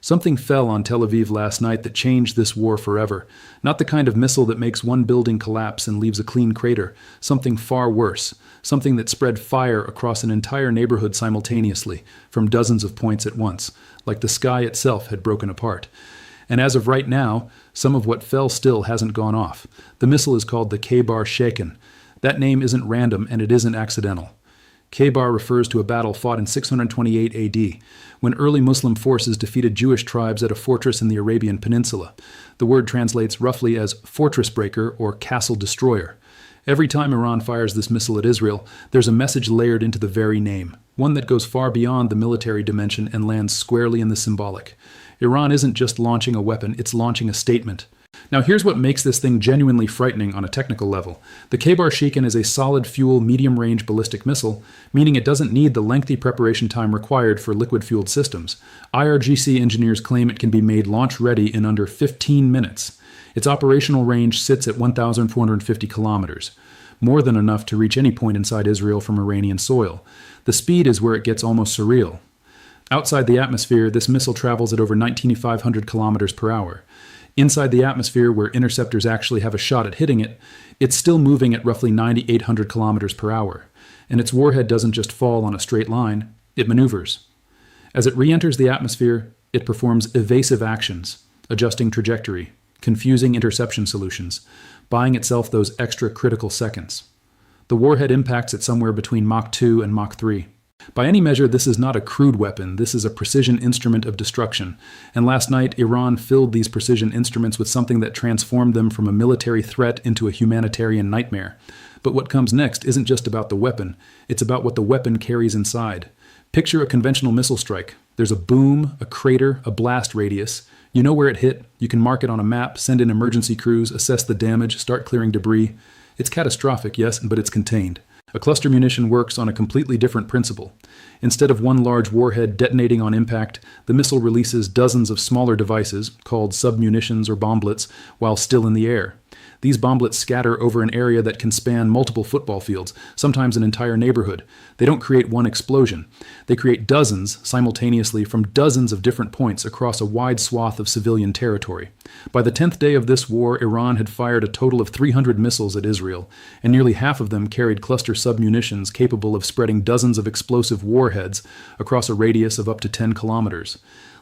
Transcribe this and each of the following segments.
Something fell on Tel Aviv last night that changed this war forever. Not the kind of missile that makes one building collapse and leaves a clean crater. Something far worse. Something that spread fire across an entire neighborhood simultaneously, from dozens of points at once, like the sky itself had broken apart. And as of right now, some of what fell still hasn't gone off. The missile is called the Kheibar Shekan. That name isn't random and it isn't accidental. Kheibar refers to a battle fought in 628 AD, when early Muslim forces defeated Jewish tribes at a fortress in the Arabian Peninsula. The word translates roughly as fortress breaker or castle destroyer. Every time Iran fires this missile at Israel, there's a message layered into the very name, one that goes far beyond the military dimension and lands squarely in the symbolic. Iran isn't just launching a weapon, it's launching a statement. Now here's what makes this thing genuinely frightening on a technical level. The Kheibar Shekan is a solid-fuel, medium-range ballistic missile, meaning it doesn't need the lengthy preparation time required for liquid-fueled systems. IRGC engineers claim it can be made launch-ready in under 15 minutes. Its operational range sits at 1,450 kilometers, more than enough to reach any point inside Israel from Iranian soil. The speed is where it gets almost surreal. Outside the atmosphere, this missile travels at over 19,500 kilometers per hour. Inside the atmosphere, where interceptors actually have a shot at hitting it, it's still moving at roughly 9,800 kilometers per hour. And its warhead doesn't just fall on a straight line, it maneuvers. As it re-enters the atmosphere, it performs evasive actions, adjusting trajectory, confusing interception solutions, buying itself those extra critical seconds. The warhead impacts at somewhere between Mach 2 and Mach 3. By any measure, this is not a crude weapon, this is a precision instrument of destruction. And last night, Iran filled these precision instruments with something that transformed them from a military threat into a humanitarian nightmare. But what comes next isn't just about the weapon, it's about what the weapon carries inside. Picture a conventional missile strike. There's a boom, a crater, a blast radius. You know where it hit, you can mark it on a map, send in emergency crews, assess the damage, start clearing debris. It's catastrophic, yes, but it's contained. A cluster munition works on a completely different principle. Instead of one large warhead detonating on impact, the missile releases dozens of smaller devices, called submunitions or bomblets, while still in the air. These bomblets scatter over an area that can span multiple football fields, sometimes an entire neighborhood. They don't create one explosion. They create dozens simultaneously from dozens of different points across a wide swath of civilian territory. By the 10th day of this war, Iran had fired a total of 300 missiles at Israel, and nearly half of them carried cluster submunitions capable of spreading dozens of explosive warheads across a radius of up to 10 kilometers.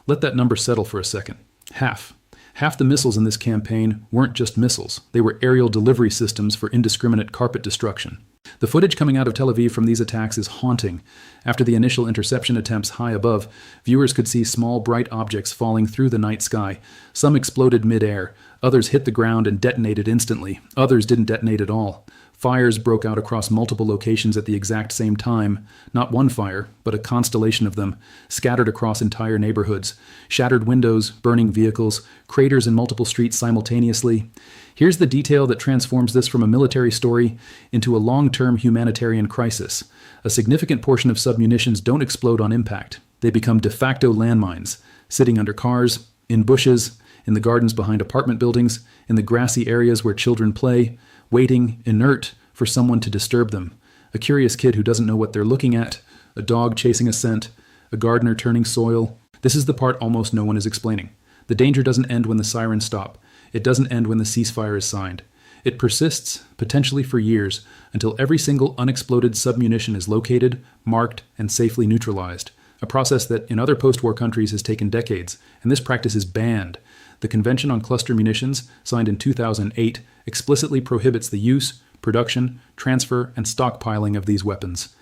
Let that number settle for a second. Half. Half the missiles in this campaign weren't just missiles. They were aerial delivery systems for indiscriminate carpet destruction. The footage coming out of Tel Aviv from these attacks is haunting. After the initial interception attempts high above, viewers could see small bright objects falling through the night sky. Some exploded mid-air, others hit the ground and detonated instantly, others didn't detonate at all. Fires broke out across multiple locations at the exact same time. Not one fire, but a constellation of them, scattered across entire neighborhoods. Shattered windows, burning vehicles, craters in multiple streets simultaneously. Here's the detail that transforms this from a military story into a long-term humanitarian crisis. A significant portion of submunitions don't explode on impact. They become de facto landmines, sitting under cars, in bushes, in the gardens behind apartment buildings, in the grassy areas where children play, waiting, inert, for someone to disturb them. A curious kid who doesn't know what they're looking at, a dog chasing a scent, a gardener turning soil. This is the part almost no one is explaining. The danger doesn't end when the sirens stop. It doesn't end when the ceasefire is signed. It persists, potentially for years, until every single unexploded submunition is located, marked, and safely neutralized. A process that in other post-war countries has taken decades, and this practice is banned. The Convention on Cluster Munitions, signed in 2008, explicitly prohibits the use, production, transfer, and stockpiling of these weapons.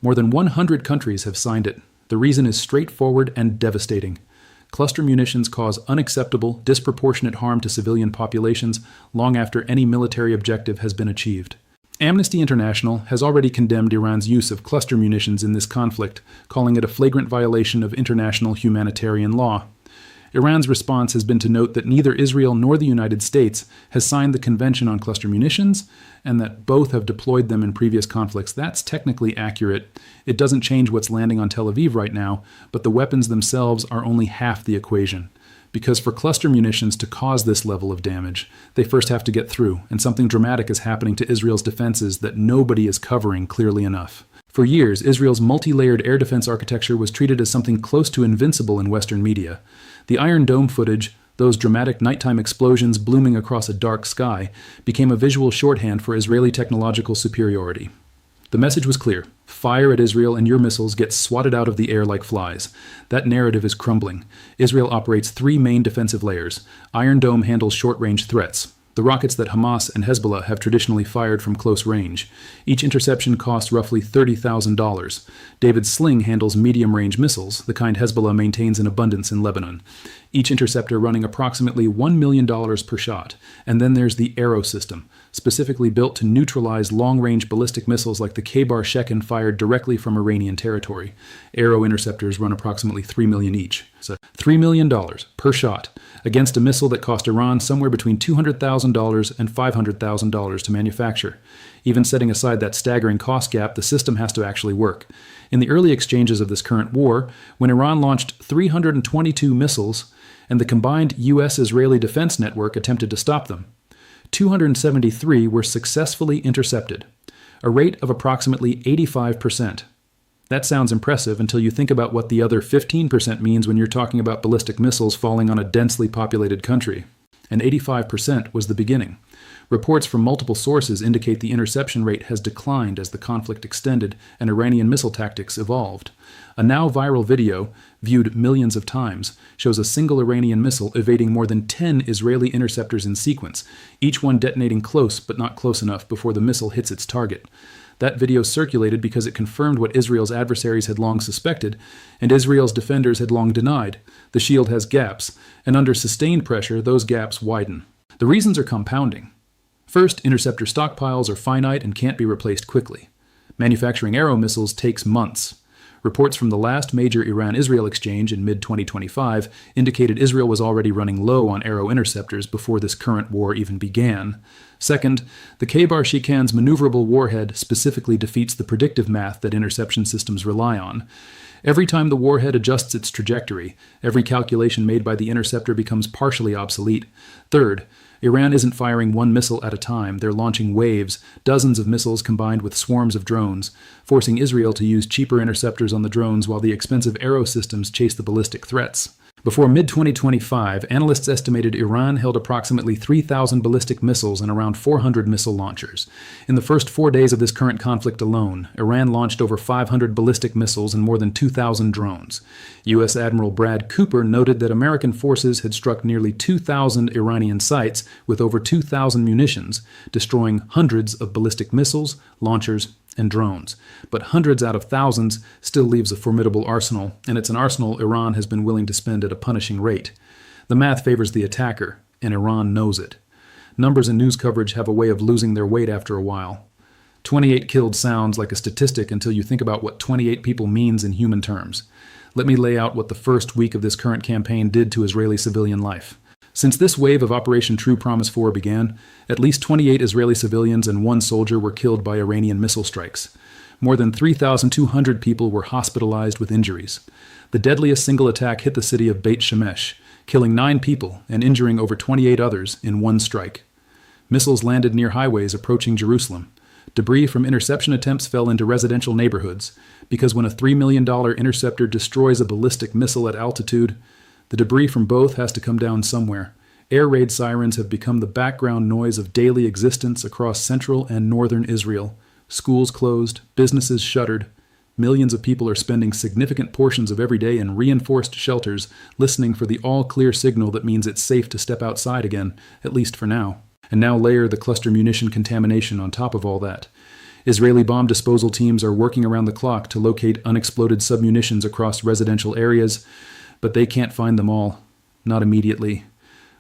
More than 100 countries have signed it. The reason is straightforward and devastating. Cluster munitions cause unacceptable, disproportionate harm to civilian populations long after any military objective has been achieved. Amnesty International has already condemned Iran's use of cluster munitions in this conflict, calling it a flagrant violation of international humanitarian law. Iran's response has been to note that neither Israel nor the United States has signed the Convention on Cluster Munitions, and that both have deployed them in previous conflicts. That's technically accurate. It doesn't change what's landing on Tel Aviv right now, but the weapons themselves are only half the equation. Because for cluster munitions to cause this level of damage, they first have to get through, and something dramatic is happening to Israel's defenses that nobody is covering clearly enough. For years, Israel's multi-layered air defense architecture was treated as something close to invincible in Western media. The Iron Dome footage, those dramatic nighttime explosions blooming across a dark sky, became a visual shorthand for Israeli technological superiority. The message was clear. Fire at Israel and your missiles get swatted out of the air like flies. That narrative is crumbling. Israel operates three main defensive layers. Iron Dome handles short-range threats, the rockets that Hamas and Hezbollah have traditionally fired from close range. Each interception costs roughly $30,000. David's Sling handles medium-range missiles, the kind Hezbollah maintains in abundance in Lebanon. Each interceptor running approximately $1 million per shot. And then there's the Arrow system, specifically built to neutralize long-range ballistic missiles like the Kheibar Shekan fired directly from Iranian territory. Arrow interceptors run approximately $3 million each. So $3 million per shot against a missile that cost Iran somewhere between $200,000 and $500,000 to manufacture. Even setting aside that staggering cost gap, the system has to actually work. In the early exchanges of this current war, when Iran launched 322 missiles and the combined U.S.-Israeli defense network attempted to stop them, 273 were successfully intercepted, a rate of approximately 85%. That sounds impressive until you think about what the other 15% means when you're talking about ballistic missiles falling on a densely populated country. And 85% was the beginning. Reports from multiple sources indicate the interception rate has declined as the conflict extended and Iranian missile tactics evolved. A now viral video, viewed millions of times, shows a single Iranian missile evading more than 10 Israeli interceptors in sequence, each one detonating close but not close enough before the missile hits its target. That video circulated because it confirmed what Israel's adversaries had long suspected, and Israel's defenders had long denied. The shield has gaps, and under sustained pressure, those gaps widen. The reasons are compounding. First, interceptor stockpiles are finite and can't be replaced quickly. Manufacturing Arrow missiles takes months. Reports from the last major Iran-Israel exchange in mid-2025 indicated Israel was already running low on Arrow interceptors before this current war even began. Second, the Kheibar Shekan's maneuverable warhead specifically defeats the predictive math that interception systems rely on. Every time the warhead adjusts its trajectory, every calculation made by the interceptor becomes partially obsolete. Third, Iran isn't firing one missile at a time. They're launching waves, dozens of missiles combined with swarms of drones, forcing Israel to use cheaper interceptors on the drones while the expensive Arrow systems chase the ballistic threats. Before mid-2025, analysts estimated Iran held approximately 3,000 ballistic missiles and around 400 missile launchers. In the first 4 days of this current conflict alone, Iran launched over 500 ballistic missiles and more than 2,000 drones. U.S. Admiral Brad Cooper noted that American forces had struck nearly 2,000 Iranian sites with over 2,000 munitions, destroying hundreds of ballistic missiles, launchers, and drones. But hundreds out of thousands still leaves a formidable arsenal, and it's an arsenal Iran has been willing to spend at a punishing rate. The math favors the attacker, and Iran knows it. Numbers and news coverage have a way of losing their weight after a while. 28 killed sounds like a statistic until you think about what 28 people means in human terms. Let me lay out what the first week of this current campaign did to Israeli civilian life. Since this wave of Operation True Promise 4 began, at least 28 Israeli civilians and one soldier were killed by Iranian missile strikes. More than 3,200 people were hospitalized with injuries. The deadliest single attack hit the city of Beit Shemesh, killing 9 people and injuring over 28 others in one strike. Missiles landed near highways approaching Jerusalem. Debris from interception attempts fell into residential neighborhoods, because when a $3 million interceptor destroys a ballistic missile at altitude, the debris from both has to come down somewhere. Air raid sirens have become the background noise of daily existence across central and northern Israel. Schools closed, businesses shuttered. Millions of people are spending significant portions of every day in reinforced shelters, listening for the all-clear signal that means it's safe to step outside again, at least for now. And now layer the cluster munition contamination on top of all that. Israeli bomb disposal teams are working around the clock to locate unexploded submunitions across residential areas, but they can't find them all. Not immediately.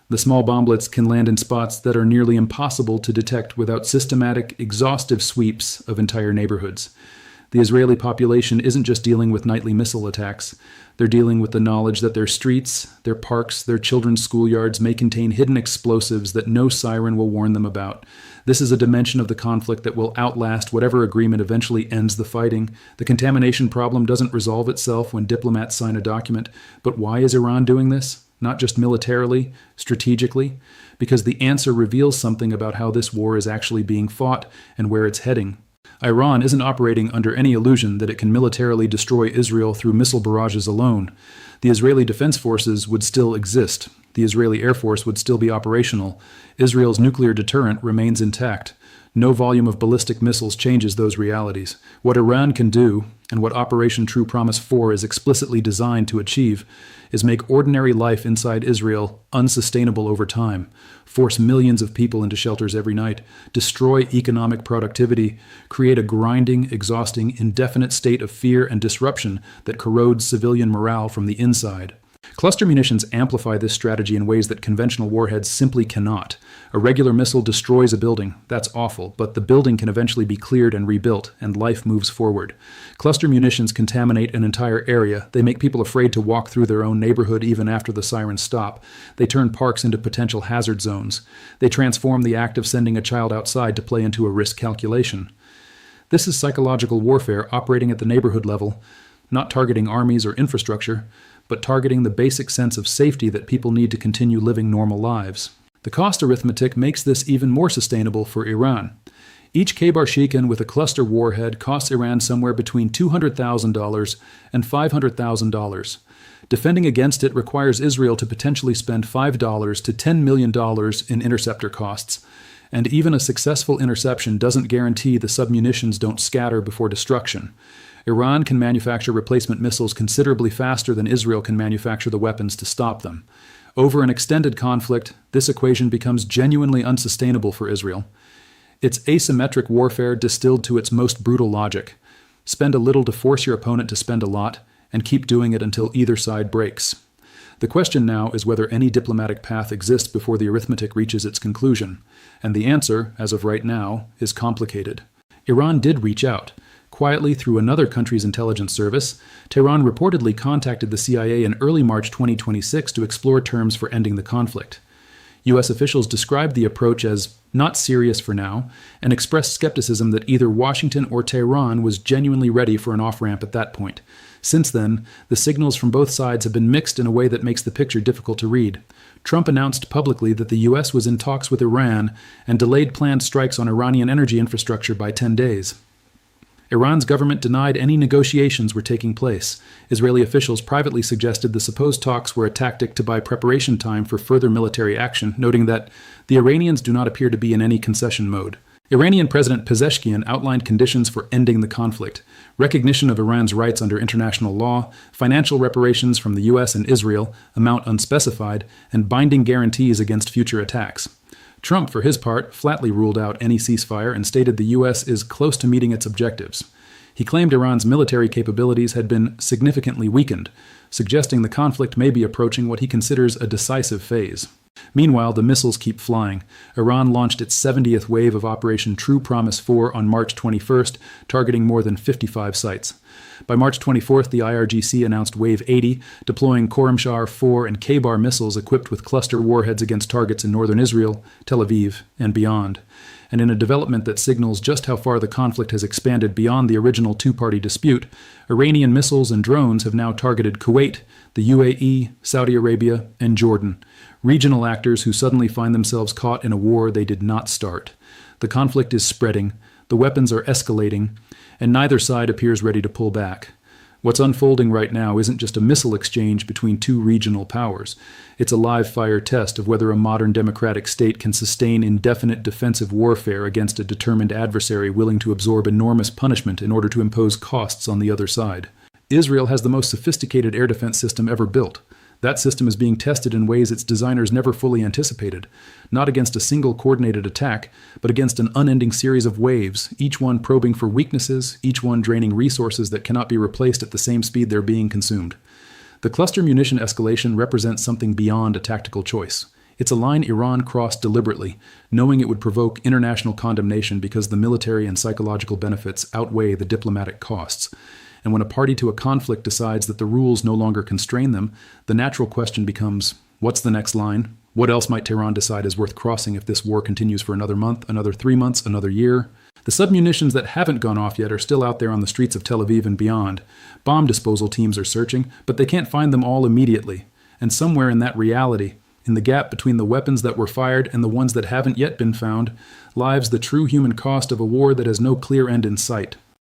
The small bomblets can land in spots that are nearly impossible to detect without systematic, exhaustive sweeps of entire neighborhoods. The Israeli population isn't just dealing with nightly missile attacks. They're dealing with the knowledge that their streets, their parks, their children's schoolyards may contain hidden explosives that no siren will warn them about. This is a dimension of the conflict that will outlast whatever agreement eventually ends the fighting. The contamination problem doesn't resolve itself when diplomats sign a document. But why is Iran doing this? Not just militarily, strategically? Because the answer reveals something about how this war is actually being fought and where it's heading. Iran isn't operating under any illusion that it can militarily destroy Israel through missile barrages alone. The Israeli Defense Forces would still exist. The Israeli Air Force would still be operational. Israel's nuclear deterrent remains intact. No volume of ballistic missiles changes those realities. What Iran can do, and what Operation True Promise 4 is explicitly designed to achieve, is make ordinary life inside Israel unsustainable over time, force millions of people into shelters every night, destroy economic productivity, create a grinding, exhausting, indefinite state of fear and disruption that corrodes civilian morale from the inside. Cluster munitions amplify this strategy in ways that conventional warheads simply cannot. A regular missile destroys a building. That's awful, but the building can eventually be cleared and rebuilt, and life moves forward. Cluster munitions contaminate an entire area. They make people afraid to walk through their own neighborhood even after the sirens stop. They turn parks into potential hazard zones. They transform the act of sending a child outside to play into a risk calculation. This is psychological warfare operating at the neighborhood level, not targeting armies or infrastructure, but targeting the basic sense of safety that people need to continue living normal lives. The cost arithmetic makes this even more sustainable for Iran. Each Kheibar Shekan with a cluster warhead costs Iran somewhere between $200,000 and $500,000. Defending against it requires Israel to potentially spend $5 to $10 million in interceptor costs, and even a successful interception doesn't guarantee the submunitions don't scatter before destruction. Iran can manufacture replacement missiles considerably faster than Israel can manufacture the weapons to stop them. Over an extended conflict, this equation becomes genuinely unsustainable for Israel. It's asymmetric warfare distilled to its most brutal logic. Spend a little to force your opponent to spend a lot, and keep doing it until either side breaks. The question now is whether any diplomatic path exists before the arithmetic reaches its conclusion, and the answer, as of right now, is complicated. Iran did reach out. Quietly through another country's intelligence service, Tehran reportedly contacted the CIA in early March 2026 to explore terms for ending the conflict. U.S. officials described the approach as not serious for now and expressed skepticism that either Washington or Tehran was genuinely ready for an off-ramp at that point. Since then, the signals from both sides have been mixed in a way that makes the picture difficult to read. Trump announced publicly that the U.S. was in talks with Iran and delayed planned strikes on Iranian energy infrastructure by 10 days. Iran's government denied any negotiations were taking place. Israeli officials privately suggested the supposed talks were a tactic to buy preparation time for further military action, noting that the Iranians do not appear to be in any concession mode. Iranian President Pezeshkian outlined conditions for ending the conflict: recognition of Iran's rights under international law, financial reparations from the U.S. and Israel, amount unspecified, and binding guarantees against future attacks. Trump, for his part, flatly ruled out any ceasefire and stated the U.S. is close to meeting its objectives. He claimed Iran's military capabilities had been significantly weakened, suggesting the conflict may be approaching what he considers a decisive phase. Meanwhile, the missiles keep flying. Iran launched its 70th wave of Operation True Promise 4 on March 21st, targeting more than 55 sites. By March 24th, the IRGC announced Wave 80, deploying Khorramshahr 4 and Kheibar missiles equipped with cluster warheads against targets in northern Israel, Tel Aviv, and beyond. And in a development that signals just how far the conflict has expanded beyond the original two-party dispute, Iranian missiles and drones have now targeted Kuwait, the UAE, Saudi Arabia, and Jordan, regional actors who suddenly find themselves caught in a war they did not start. The conflict is spreading, the weapons are escalating, and neither side appears ready to pull back. What's unfolding right now isn't just a missile exchange between two regional powers. It's a live-fire test of whether a modern democratic state can sustain indefinite defensive warfare against a determined adversary willing to absorb enormous punishment in order to impose costs on the other side. Israel has the most sophisticated air defense system ever built. That system is being tested in ways its designers never fully anticipated, not against a single coordinated attack, but against an unending series of waves, each one probing for weaknesses, each one draining resources that cannot be replaced at the same speed they're being consumed. The cluster munition escalation represents something beyond a tactical choice. It's a line Iran crossed deliberately, knowing it would provoke international condemnation because the military and psychological benefits outweigh the diplomatic costs. And when a party to a conflict decides that the rules no longer constrain them, the natural question becomes, what's the next line? What else might Tehran decide is worth crossing if this war continues for another month, another 3 months, another year? The submunitions that haven't gone off yet are still out there on the streets of Tel Aviv and beyond. Bomb disposal teams are searching, but they can't find them all immediately. And somewhere in that reality, in the gap between the weapons that were fired and the ones that haven't yet been found, lies the true human cost of a war that has no clear end in sight.